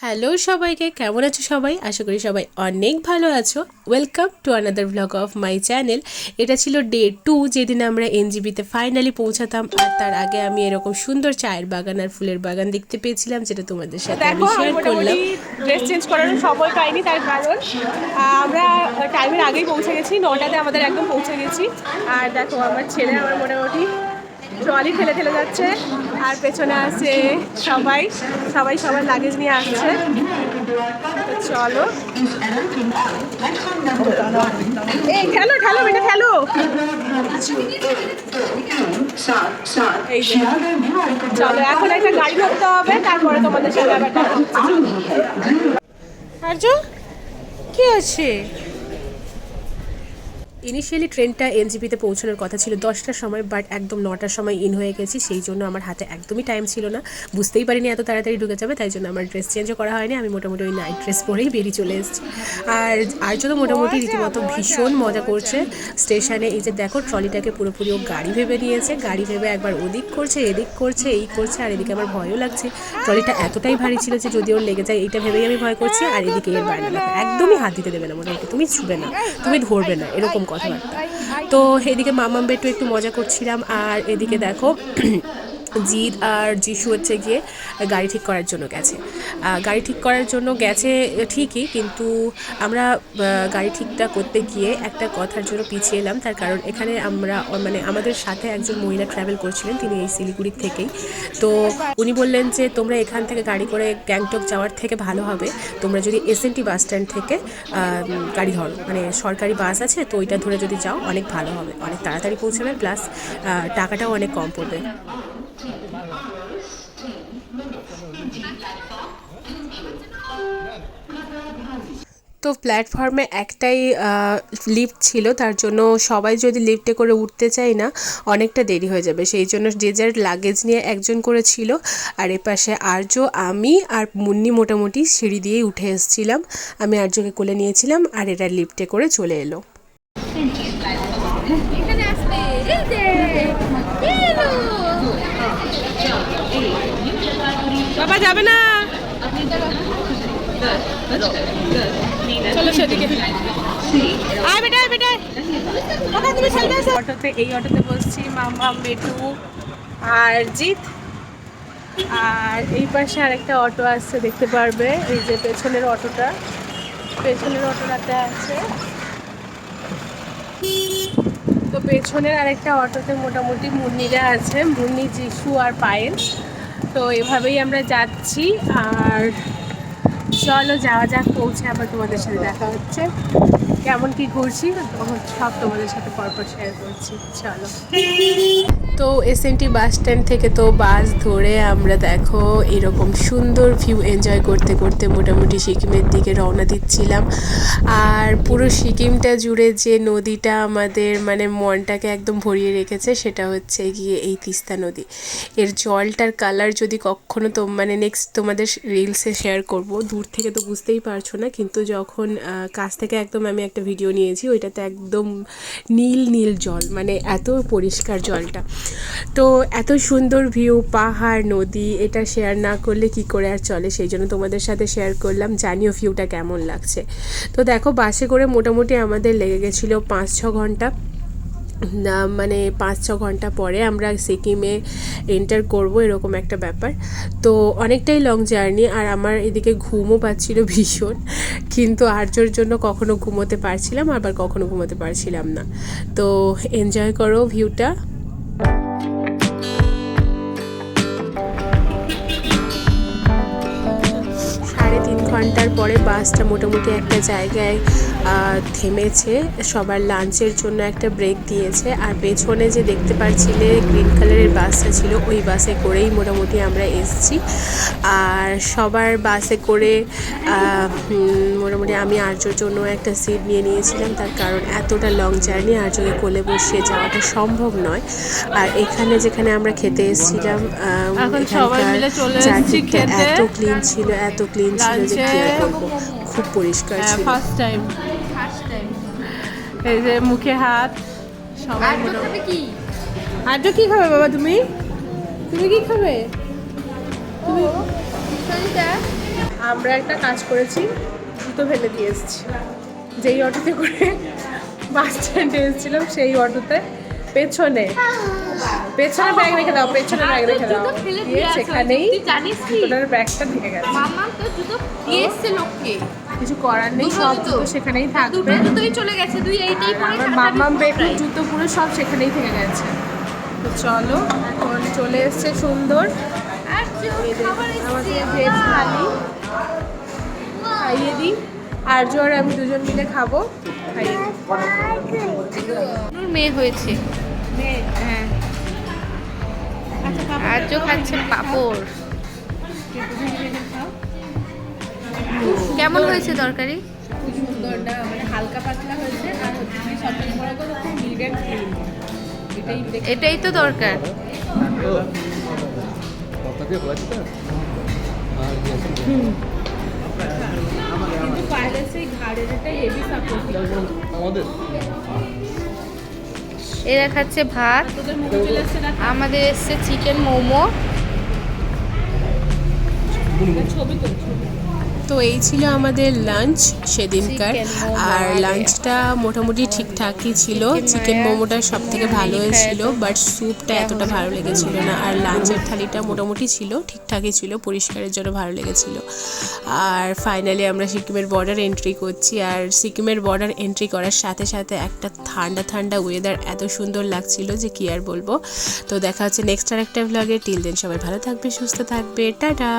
Hello সবাইকে, কেমন আছো সবাই? আশা করি সবাই অনেক ভালো আছো। Welcome to another blog of my channel. এটা ছিল ডে 2, যেদিন আমরা এনজিবিতে ফাইনালি পৌঁছাতাম। আর তার আগে আমি এরকম সুন্দর চায়ের বাগান আর ফুলের বাগান দেখতে পেয়েছিলাম, যেটা তোমাদের সাথে আমি শেয়ার করলাম। ড্রেস চেঞ্জ করার সময় পাইনি, তার কারণ আমরা টাইমের আগেই পৌঁছে গেছি, 9টাতে আমাদের একদম পৌঁছে গেছি। আর দেখো আমার ছেলে আমার মোটামুটি ট্রলি ঠেলে ঠেলে যাচ্ছে, আর পেছনে আছে সবাই সবার লাগেজ নিয়ে আসছে। তো চলো, এই ঠেলো ঠেলো বেটা ঠেলো। এই যে চলো, এখন একটা গাড়ি ধরতে হবে, তারপরে তোমাদের সাথে আবার দেখা হচ্ছে। আর্য, কি আছে? ইনিশিয়ালি ট্রেনটা এনজিপিতে পৌঁছানোর কথা ছিল 10টার সময়, বাট একদম 9টার সময় ইন হয়ে গেছি। সেই জন্য আমার হাতে একদমই টাইম ছিল না, বুঝতেই পারিনি এত তাড়াতাড়ি ঢুকে যাবে। তাই জন্য আমার ড্রেস চেঞ্জও করা হয়নি, আমি মোটামুটি ওই নাইট ড্রেস পরেই বেরিয়ে চলে এসেছি। আর আর্য তো মোটামুটি রীতিমতো ভীষণ মজা করছে স্টেশনে। এই যে দেখো, ট্রলিটাকে পুরোপুরি ও গাড়ি ভেবে নিয়েছে। গাড়ি ভেবে একবার ওদিক করছে, এদিক করছে, এই করছে। আর এদিকে আমার ভয়ও লাগছে, ট্রলিটা এতটাই ভারী ছিল যে যদি ওর লেগে যায় এইটা ভেবেই আমি ভয় করছি। আর এদিকে এর বাইরে দেখো, একদমই হাত দিতে দেবে না, মোটামুটি তুমি ছুবে না, তুমি ধরবে না, এরকম কথাবার্তা। তো এদিকে মামাম বেটু একটু মজা করছিলাম, আর এদিকে দেখো জিৎ আর যিশু হচ্ছে গিয়ে গাড়ি ঠিক করার জন্য গেছে। গাড়ি ঠিক করার জন্য গেছে ঠিকই, কিন্তু আমরা গাড়ি ঠিকটা করতে গিয়ে একটা কথার জন্য পিছিয়ে এলাম। তার কারণ এখানে আমরা মানে আমাদের সাথে একজন মহিলা ট্রাভেল করছিলেন, তিনি এই শিলিগুড়ির থেকেই। তো উনি বললেন যে তোমরা এখান থেকে গাড়ি করে গ্যাংটক যাওয়ার থেকে ভালো হবে তোমরা যদি এসএনটি বাস স্ট্যান্ড থেকে গাড়ি ধরো, মানে সরকারি বাস আছে, তো ওইটা ধরে যদি যাও অনেক ভালো হবে, অনেক তাড়াতাড়ি পৌঁছাবে, প্লাস টাকাটাও অনেক কম পড়বে। তো প্ল্যাটফর্মে একটাই লিফট ছিল, তার জন্য সবাই যদি লিফটে করে উঠতে চাই না, অনেকটা দেরি হয়ে যাবে। সেই জন্য যে যার লাগেজ নিয়ে একজন করে ছিল। আর এপাশে আর্য, আমি আর মুন্নি মোটামুটি সিঁড়ি দিয়েই উঠে এসেছিলাম। আমি আর্যকে কোলে নিয়েছিলাম, আর এরা লিফটে করে চলে এলো। বাবা যাবে না, চলো সেদিকে। আয় বেটা, আয় বেটা, কোথায় তুমি চলবে? অটোতে, এই অটোতে বসছি মামাম, বেটু আর জিৎ। আর এই পাশে আরেকটা অটো আসছে, দেখতে পারবে, এই যে পেছনের অটোটাতে আছে। তো পেছনের আরেকটা অটোতে মোটামুটি মুন্নিরা আছে, মুন্নি, যিশু আর পায়েল। তো এভাবেই আমরা যাচ্ছি। আর চলো যাওয়া যাক, পৌঁছে আবার তোমাদের সাথে দেখা হচ্ছে। কেমন কি ঘুরছি সব তোমাদের সাথে পরপর শেয়ার করছি, চলো। তো এসএনটি বাস স্ট্যান্ড থেকে তো বাস ধরে আমরা দেখো এরকম সুন্দর ভিউ এনজয় করতে করতে মোটামুটি সিকিমের দিকে রওনা দিচ্ছিলাম। আর পুরো সিকিমটা জুড়ে যে নদীটা আমাদের মানে মনটাকে একদম ভরিয়ে রেখেছে, সেটা হচ্ছে গিয়ে এই তিস্তা নদী। এর জলটার কালার যদি কখনো তো মানে নেক্সট তোমাদের রিলসে শেয়ার করব। দূর থেকে তো বুঝতেই পারছো না, কিন্তু যখন কাছ থেকে একদম আমি একটা ভিডিও নিয়েছি, ওইটাতে একদম নীল নীল জল, মানে এত পরিষ্কার জলটা। তো এত সুন্দর ভিউ, পাহাড়, নদী, এটা শেয়ার না করলে কি করে আর চলে। সেই জন্য তোমাদের সাথে শেয়ার করলাম, জানিও ভিউটা কেমন লাগছে। তো দেখো, বাসে করে মোটামুটি আমাদের লেগে গেছিলো 5-6 ঘন্টা। মানে 5-6 ঘন্টা পরে আমরা সিকিমে এন্টার করব, এরকম একটা ব্যাপার। তো অনেকটাই লং জার্নি, আর আমার এদিকে ঘুমও পাচ্ছিল ভীষণ, কিন্তু আর্যর জন্য কখনো ঘুমোতে পারছিলাম, আবার কখনো ঘুমোতে পারছিলাম না। তো এনজয় করো ভিউটা। 3.5 ঘন্টার পরে বাসটা মোটামুটি একটা জায়গায় থেমেছে, সবার লাঞ্চের জন্য একটা ব্রেক দিয়েছে। আর পেছনে যে দেখতে পাচ্ছিলে গ্রিন কালারের বাসটা ছিল, ওই বাসে করেই মোটামুটি আমরা এসেছি। আর সবার বাসে করে মোটামুটি আমি আর্যর জন্য একটা সিট নিয়ে নিয়েছিলাম, তার কারণ এতটা লং জার্নি আর্যকে কোলে বসিয়ে যাওয়াটা সম্ভব নয়। আর এখানে যেখানে আমরা খেতে এসেছিলাম, চারদিকটা এত ক্লিন ছিল, এত ক্লিন ছিল যে কি বলবো, খুব পরিষ্কার ছিল। ফার্স্ট টাইম এই যে মুখে হাত সবাই। আর কি খাবে বাবা? তুমি কি খাবে? তুমি আমরা একটা কাজ করেছি, জুতো ফেলে দিয়ে এসেছি। যেই অটোতে করে বাস স্ট্যান্ডে এসেছিলাম সেই অটোতে পেছনে ব্যাগ রেখে দাও, পেছনে ব্যাগ রেখে দাও, দিয়ে সেখানেই জুতোটার ব্যাগটা ঢেকে গেছে। মামা তো জুতো দিয়ে এসছে লোককে, কিছু করার নেই, সব জুতো সেখানেই থাকবে। জুতোই চলে গেছে, তুই এইটাই পরে আমার মাম্মাম বেকুর জুতো পুরো সব সেখানেই থেকে গেছে। তো চলো এখন চলে এসছে সুন্দর আমাদের ভেজ থালি, খাইয়ে দিই। আর্য আর আমি দুজন মিলে খাবো, খাইয়ে দিই। মেয়ে হয়েছে। হ্যাঁ, আর্য খাচ্ছে পাপড়। কেমন হয়েছে তরকারি? খুব সুন্দর না, মানে হালকা পাতলা হয়েছে, আর হচ্ছে কি সবথেকে বড় কথা খুব নিট অ্যান্ড ক্লিন। এটাই তো দরকার। কিন্তু পায়ের সেই ঘাড়ের একটা হেভি সাপোর্ট। এরা খাচ্ছে ভাত, তোদের মুখে চলে এসছে না, আমাদের এসছে চিকেন মোমো। ছবি তো তো এই ছিল আমাদের লাঞ্চ সেদিনকার। Chicken momo আর আরে। লাঞ্চটা মোটামুটি ঠিকঠাকই ছিল। চিকেন মোমোটা সব থেকে ভালো হয়েছিল, বাট স্যুপটা এতটা ভালো লেগেছিল না। আর লাঞ্চের থালিটা মোটামুটি ছিল, ঠিকঠাকই ছিল, পরিষ্কারের জন্য ভালো লেগেছিল। আর ফাইনালি আমরা সিকিমের বর্ডার এন্ট্রি করছি। আর সিকিমের বর্ডার এন্ট্রি করার সাথে সাথে একটা ঠান্ডা ঠান্ডা ওয়েদার এত সুন্দর লাগছিল যে কি আর বলবো। তো দেখা হচ্ছে নেক্সট আর একটা ভ্লগে। টিল দেন সবাই ভালো থাকবে, সুস্থ থাকবে, টাটা।